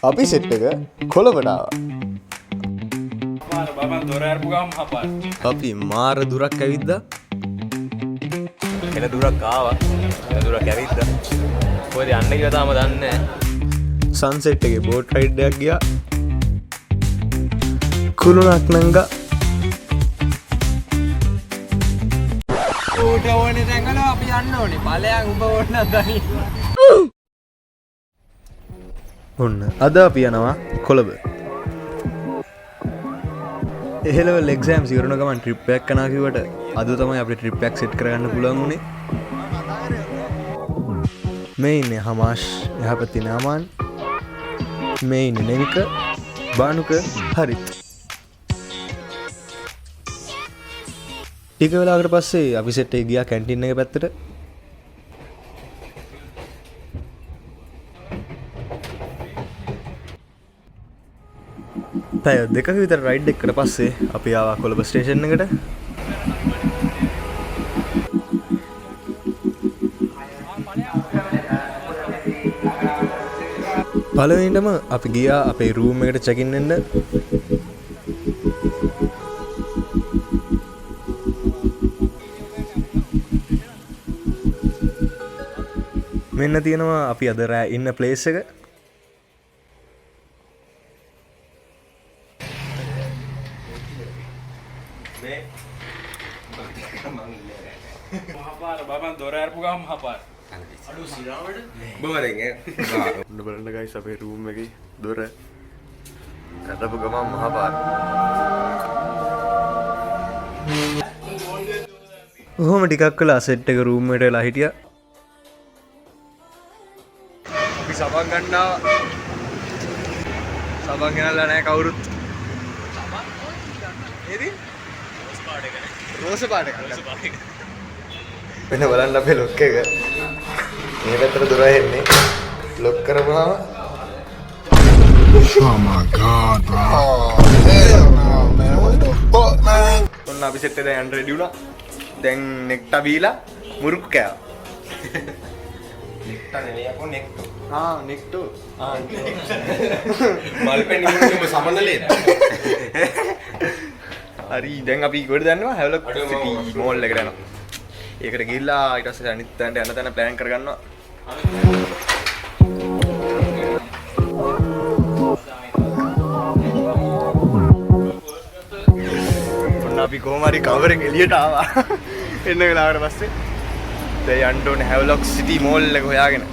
අපි සෙට් එක කොළඹට ආවා. බබන් දොර අරපු ගමන් හපාර. අපි මාර දුරක් ඇවිද්දා. එන දුරක් ආවා. එන දුරක් ඇවිත්දා. කොහෙද යන්න කියලා තාම දන්නේ නැහැ. සන්සෙට් එකේ බෝට් රයිඩ් එකක් ගියා. කුළුණක් නංගා. ඌට ඕනේ තැන්වල අපි යන්න ඕනේ. ඵලයන් උඹ ඕන නැද්දනි. ඔන්න අද අපි යනවා කොළඹ. එහෙලවල් එක්සෑම්ස් ඉවරන ගමන් ට්‍රිප් එකක් යනවා කිව්වට අද තමයි අපිට ට්‍රිප් එකක් සෙට් කරගන්න පුළුවන් උනේ. මේ ඉන්නේ හමාෂ්, එහා පැත්තේ නාමාන්, මේ ඉන්නේ නෙවික, බානුක, හරිත්. ටික වෙලාවකට පස්සේ අපි සෙට් එක ගියා කැන්ටින් එක පැත්තට. පැය දෙකක විතර රයිඩ් එකකට පස්සේ අපි ආවා කොළඹ ස්ටේෂන් එකට. පළවෙනිටම අපි ගියා අපේ රූම් එකට චෙක් ඉන් වෙන්න. මෙන්න තියෙනවා අපි අද රෑ ඉන්න ප්ලේස් එක. හපාර බබන් දොර අරපු ගමන් හපාර. අඩු සිරාවට බවරෙන් ඔන්න බලන්න ගයිස් අපේ රූම් එකේ දොර කඩපු ගමන් මහපාර. ඔහොම ටිකක් වෙලා සෙට් එක රූම් එකට වෙලා හිටියා. අපි සබන් ගන්නවා. සබන් ගෙනල්ලා නැහැ කවුරුත්. නේද? රෝස පාට එක. වෙන බලන්න අපේ ලොක් එක. මේ පැත්තට දොර එන්නේ. ලොක් කරපුවාම Oh my god, bro. ඔන්න අපි සෙට් එක දැන් යන්න රෙඩි වුණා. දැන් නෙක්ටා බීලා මුරුක් කෑවා. නෙක්ටා නෙවෙයි අපෝ නෙක්ටෝ. නෙක්ටෝ. මල්පෙන් ඉන්නේ සමනලේද? හරි දැන් අපි ගොඩ දන්නවා හැවලොක් සිටි මෝල් එකට යනවා. ඒකට ගිහිල්ලා ඊට පස්සේ අනිත් තැනට යන තැන ප්ලෑන් කරගන්නවා. ඔන්න අපි කොහොම හරි කවර් එක එළියට ආවා. එන්න වෙලාවකට පස්සේ දැන් යන්න ඕනේ හැවලොක් සිටි මෝල් එක හොයාගෙන.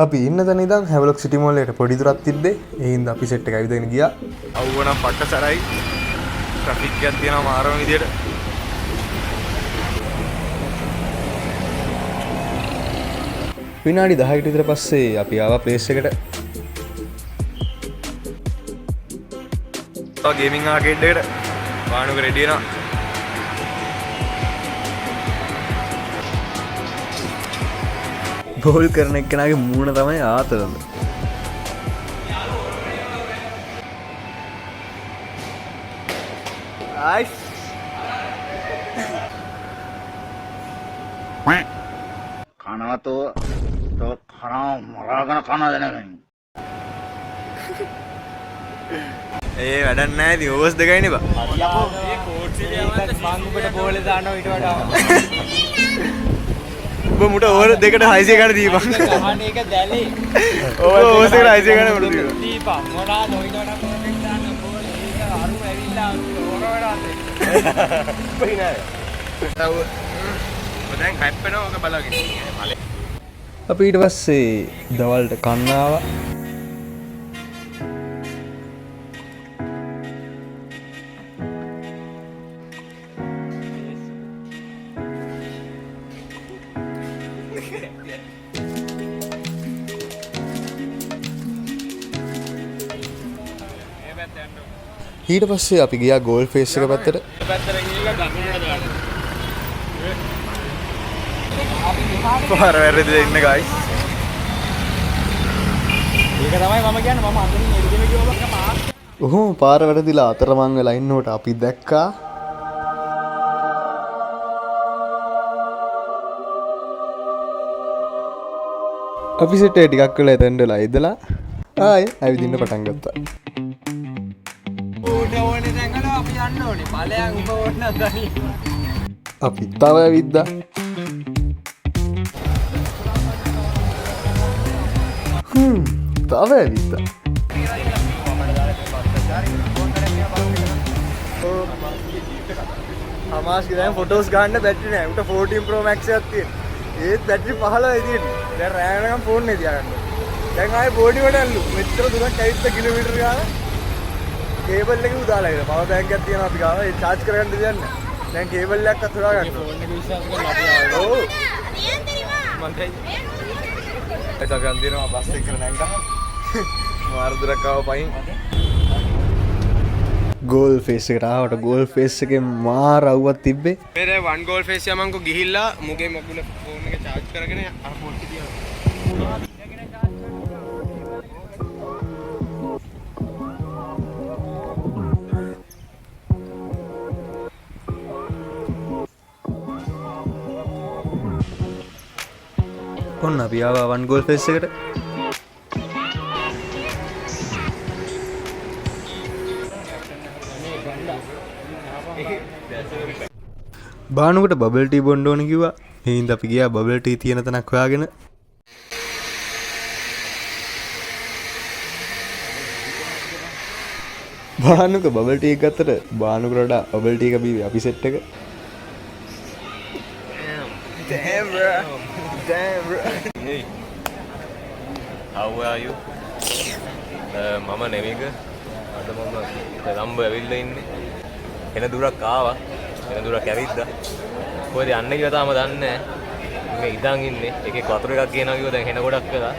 අපි ඉන්න තැන ඉඳන් හැවලොක් සිටි මෝල් එකට පොඩි දුරක් තිබ්බේ. ඒ හින්දා අපි සෙට් එක ඇවිදගෙන ගියා. අවුව නම් පට්ට සරයි. ට්‍රැෆික් එකක් තියෙනවා මාරම විදියට. විනාඩි 10කට විතර පස්සේ අපි ආවා ප්ලේස් එකට. ගේමින් ආකේඩ් එකට බානුක රෙඩි වෙනවා. බෝල් කරන එක්කෙනාගේ මූණ තමයි ආතලම. ආයිස් කනවතෝ තෝ කනවා මරාගෙන කනවා දැනගන්න. ඒ වැඩක් නැහැ ඉතින් ඕවර්ස් දෙකයිනේ බා. යකෝ මේ කෝට් එකේ යවන්න මං උඹට බෝලේ දානවා ඊට වඩා. ඔබ මුට ඕවර් දෙකට 600 ගන්න දීපන්. ගහන එක දැලි. ඕවර්ස් දෙකට 600 ගන්න මුට දීපන්. දීපන් මොනවා නොයිට වඩා පර්ෆෙක්ට් දාන්න බෝලේ ඒක අරු ඇවිල්ලා ඕර වඩාත්. බහිනාය. දැන් කැප්පෙනවා ඔක බලගෙන. අපි ඊට පස්සේ දවල්ට කන්න ආවා. ඊට පස්සේ අපි ගියා ගෝල් ෆේස් එක පැත්තට. පැත්තට ගිහලා දකුණට දාන්න. පාර වැරදිලා ඉන්න ගයිස්. ඒක තමයි මම කියන්නේ මම අතනින් එළිගෙන ගිහුවම මාත්. ඔහොම පාර වැරදිලා අතරමං වෙලා ඉන්නකොට අපි දැක්කා අපි සෙට් එක ටිකක් වෙලා එතෙන්ට වෙලා ඉඳලා ආය ඇවිදින්න පටන් ගත්තා. අපි තව ඇවිද්දා. තව ඇවිද්දා. අමාස් ගිහින් ෆොටෝස් ගන්න බැටරි නෑ. උට 14 Pro Max එකක් තියෙන. ඒත් බැටරි 15යි තියෙන්නේ. දැන් රෑ වෙනකම් ෆෝන් නේ තියාගන්න. දැන් ආයේ බෝඩි වලල්ලු. මෙච්චර දුරක් ඇවිත් කිලෝමීටර ගාන. කේබල් එක උදාලා ඉන්න. පවර් බැංක් එකක් තියෙනවා අපි ගාව. ඒ charge කරගන්න දෙයක් නෑ. දැන් කේබල් එකක් අතුරා ගන්න. ෆෝන් එක විශ්වාස කරලා අපි ආවා. ඔව්. මන්ටයි. ඒක අපි අන්තිමට බස් එක කරන නැංගා. මාර දුරක් ආව පයින්. ගෝල් ෆේස් එකට ආවට ගෝල් ෆේස් එකේ මාර අවුවක් තිබ්බේ. මේ වන් ගෝල් ෆේස් යමන්කෝ ගිහිල්ලා මුගේ මොබිල ෆෝන් එක charge කරගෙන අර පොට්ටි තියනවා. ඔන්න අපි ආවා වන් ගෝල් ෆේස් එකට. බානුකට බබල් ටී බොන්න ඕන කිව්වා. ඒ හින්දා අපි ගියා බබල් ටී තියෙන තැනක් හොයාගෙන. බානුක බබල් ටී එක ගත්තට බානුකට වඩා බබල් ටී එක බීවේ අපි සෙට් එක. Damn bro. Damn bro. Hey. How are you? මම නෙමෙයික. අද මම ලම්බ ඇවිල්ලා ඉන්නේ. එන දුරක් ආවා. එන දුරක් ඇවිද්දා. කොහෙද යන්නේ කියලා තාම දන්නේ නැහැ. මේ ඉඳන් ඉන්නේ. එකේ වතුර එකක් ගේනවා කිව්වා දැන් හෙන ගොඩක් කළා.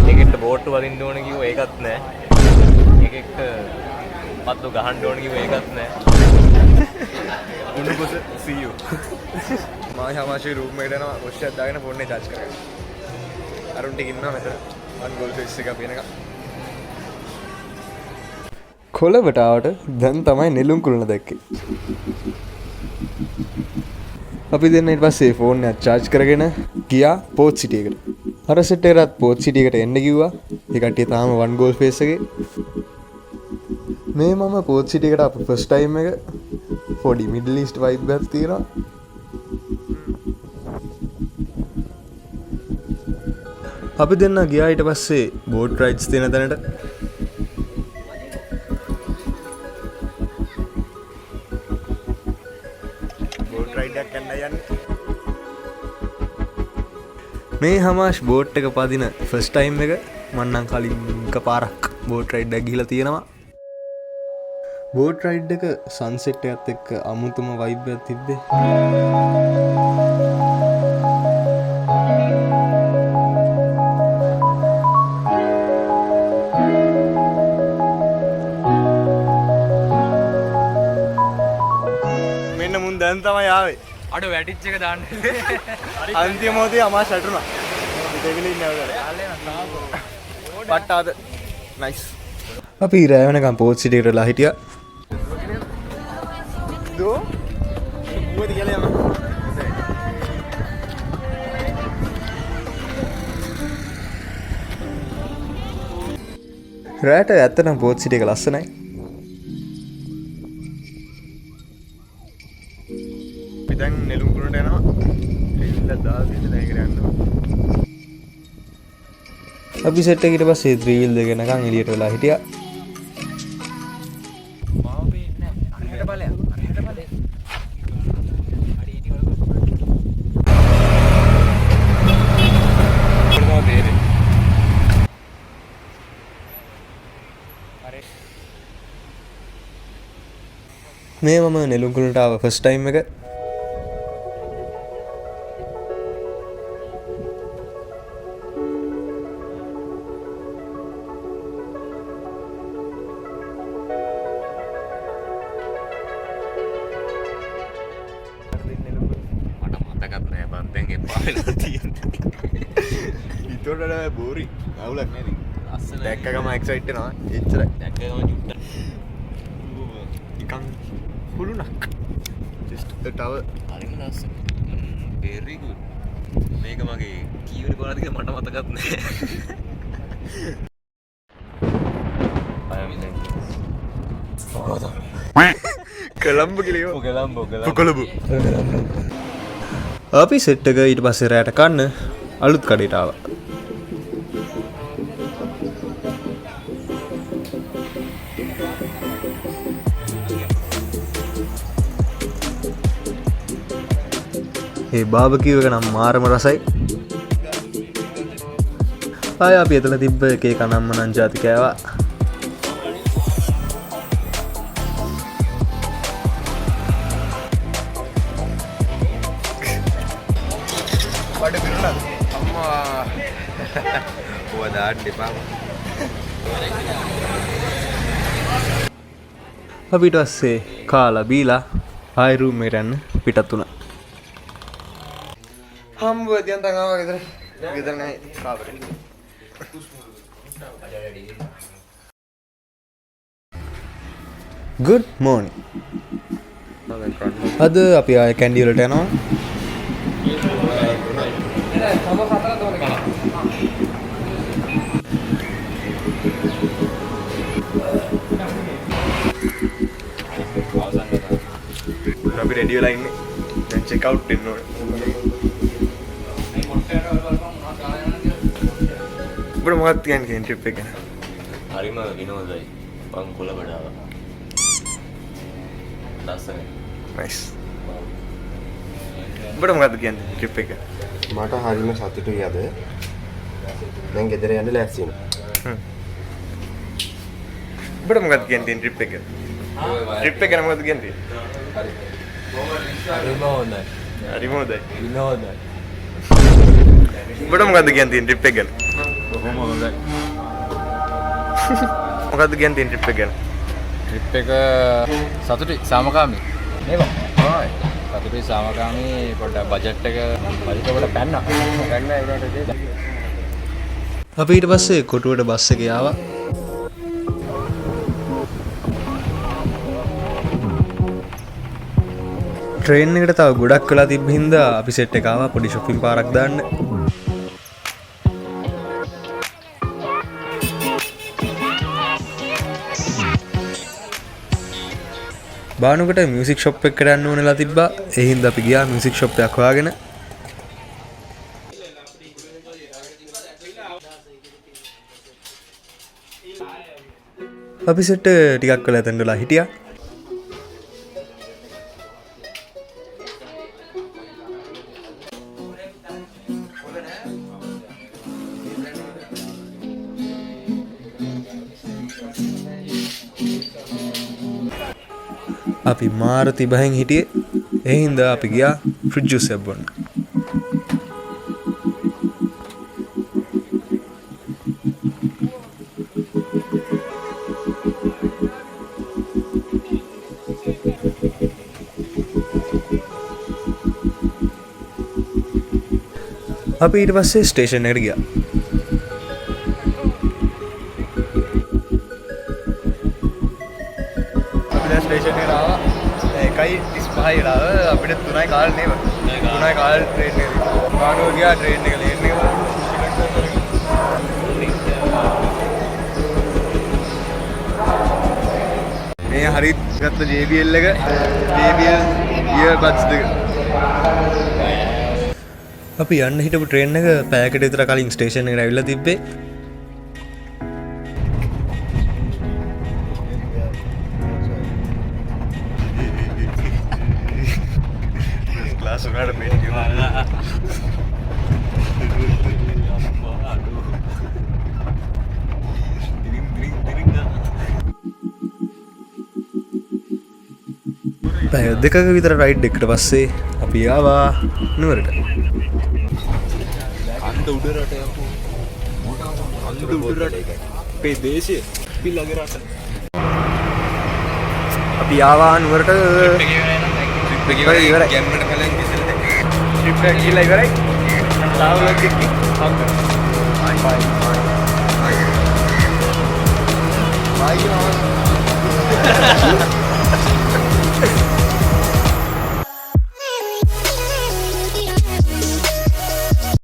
ඒකෙත් බෝට්ටු වදින්න ඕන කිව්වා ඒකත් නැහැ. ඒකෙත් පත්තු ගහන්න ඕන කිව්වා ඒකත් නැහැ. උණුකොස see you. මායි හමාෂි රූම් එකට යනවා කොස්ට් එකක් දාගෙන ෆෝන් එක charge කරගන්න. අරුන් ටික ඉන්නවා මෙතන. වන් ගෝල් ෆේස් එක අපේනක. කොළඹට ආවට දැන් තමයි නෙළුම් කුළුණ දැක්කේ. අපි දෙන්න ඊට පස්සේ ෆෝන් එක charge කරගෙන ගියා පෝට් සිටි එකට. අර සෙට් එකටත් පෝට් සිටි එකට එන්න කිව්වා. ඒ කට්ටිය තාම වන් ගෝල් ෆේස් එකේ. මේ මම පෝට් සිටි එකට අපේ ෆස්ට් ටයිම් එක පොඩි මිඩල් ඊස්ට් වයිබ් එකක් තියෙනවා. අපි දෙන්න ගියා ඊට පස්සේ බෝට් රයිඩ්ස් තියෙන තැනට. බෝට් රයිඩ් එකක් යන්න යන්නේ. මේ හමාෂ් බෝට් එක පදින ෆස්ට් ටයිම් එක මම නම් කලින් එකපාරක් බෝට් රයිඩ් එකක් ගිහලා තියෙනවා. බෝට් රයිඩ් එක සන්සෙට් එකත් එක්ක අමුතුම වයිබ් එකක් තිබ්බේ. මෙන්න මුන් දැන් තමයි ආවේ. අඩ වැටිච් එක දාන්න. අන්තිම මොහොතේ අමාස් වැටුණා. දෙවිලි ඉන්නවද? පට්ටාද. නයිස්. අපි රෑ වෙනකම් පෝට් සිටි එකට ලා හිටියා. දෝ මොකද කියලා යන්න. රෑට ඇත්තටම පෝට් සිටි එක ලස්සනයි. අපි දැන් නෙළුම් කුළුණට යනවා. එන්න දාගෙන දැන් යනවා. අපි සෙට් එක ඊට පස්සේ 3 wheel දෙක යනකම් එළියට වෙලා හිටියා. මේ මම නෙළුම් කුළුණට ආව ෆස්ට් ටයිම් එක. ඉතොරට බෝරි අවුලක් නේද? ලස්සන දැක්කගම එක්සයිට් වෙනවා. එච්චරයි. දැක්කගම ජුට්ට. නිකන් කුළුණක්. just the tower. හරිම ලස්සන. very good. මේක මගේ කීවෙනි කොනද කියලා මට මතකත් නැහැ. කොළඹ කියලා කොළඹ අපි සෙට් එක ඊට පස්සේ රැට කන්න අලුත් කඩේට ආවා. ඒ බාබකියු එක නම් මාරම රසයි. ආය අපි එතන තිබ්බ එකේ කනම්ම නම් ජාති කෑවා. බඩ පිරුණාද? අම්මා ඔය දාන්න එපා. අපි ඊට පස්සේ කාලා බීලා ආයි රූම් එකට යන්න පිටත් වුණා. හම්බ වෙදියන් තං ආවා ගෙදර. ගෙදර නෑ කාමරේ. good morning. අද අපි ආය කැන්ඩි වලට යනවා. අපි රෙඩි වෙලා ඉන්නේ. දැන් චෙක් අවුට් වෙන්න ඕනේ. බර මොකක්ද කියන්නේ ට්‍රිප් එක ගැන? හරිම විනෝදයි. මං කොළඹට ආවා. ලස්සනයි. නයිස්. බර මොකක්ද කියන්නේ ට්‍රිප් එක? මට හරිම සතුටුයි අද. දැන් ගෙදර යන්න ලෑස්ති වෙනවා. බර මොකක්ද කියන්නේ ට්‍රිප් එක? ට්‍රිප් එක ගැන මොකක්ද කියන්නේ? හරිම හොඳයි. හරිම හොඳයි. විනෝදයි. බර මොකක්ද කියන්නේ ට්‍රිප් එක ගැන? බොහොම හොඳයි. මොකක්ද කියන්නේ ට්‍රිප් එක ගැන? ට්‍රිප් එක සතුටුයි සාමකාමී නේද? හොයි. සතුටුයි සාමකාමී පොඩ්ඩක් බජට් එක පරිපූර්ණ පැන්නා. පැන්න ඒකට දෙද. අපි ඊට පස්සේ කොටුවට බස් එකේ ආවා. ට්‍රේන් එකට තව ගොඩක් වෙලා තිබ්බ හින්දා අපි සෙට් එක ආවා පොඩි shopping පාරක් දාන්න. බානුකට මියුසික් ෂොප් එකකට යන්න ඕනෙලා තිබ්බා. ඒ හින්දා අපි ගියා මියුසික් ෂොප් එකක් හොයාගෙන. අපි සෙට් ටිකක් වෙලා එතනදලා හිටියා. අපි මාර තිබහෙන් හිටියේ. ඒ හින්දා අපි ගියා ෆෘජ් ජූස් එකක් බොන්න. අපි ඊට පස්සේ ස්ටේෂන් එකට ගියා. ස්ටේෂන් එකට ආවා. 1:35 වෙලාව අපිට 3යි කාල් නේද? 3යි කාල් ට්‍රේන් එක. බානුව ගියා ට්‍රේන් එක ලේට් එක. මේ හරිත් ගත්ත JBL එක JBL earbuds දෙක. අපි යන්න හිටපු ට්‍රේන් එක පැයකට විතර කලින් ස්ටේෂන් එකට ඇවිල්ලා තිබ්බේ. ක්ලාස් වලට මේ කියනවා. පැය දෙකක විතර රයිඩ් එකට පස්සේ අපි ආවා නුවරට. අන්ත උඩ රට යපු. අන්ත උඩ රට. අපේ දේශය පිළඟ රට. අපි ආවා නුවරට. ට්‍රිප් එක ඉවරයි. ගැම්මට කලින් කිසිල දෙක. ට්‍රිප් එක ගිහලා ඉවරයි. ට්‍රැවලර් එකක් හම්බ. බයි.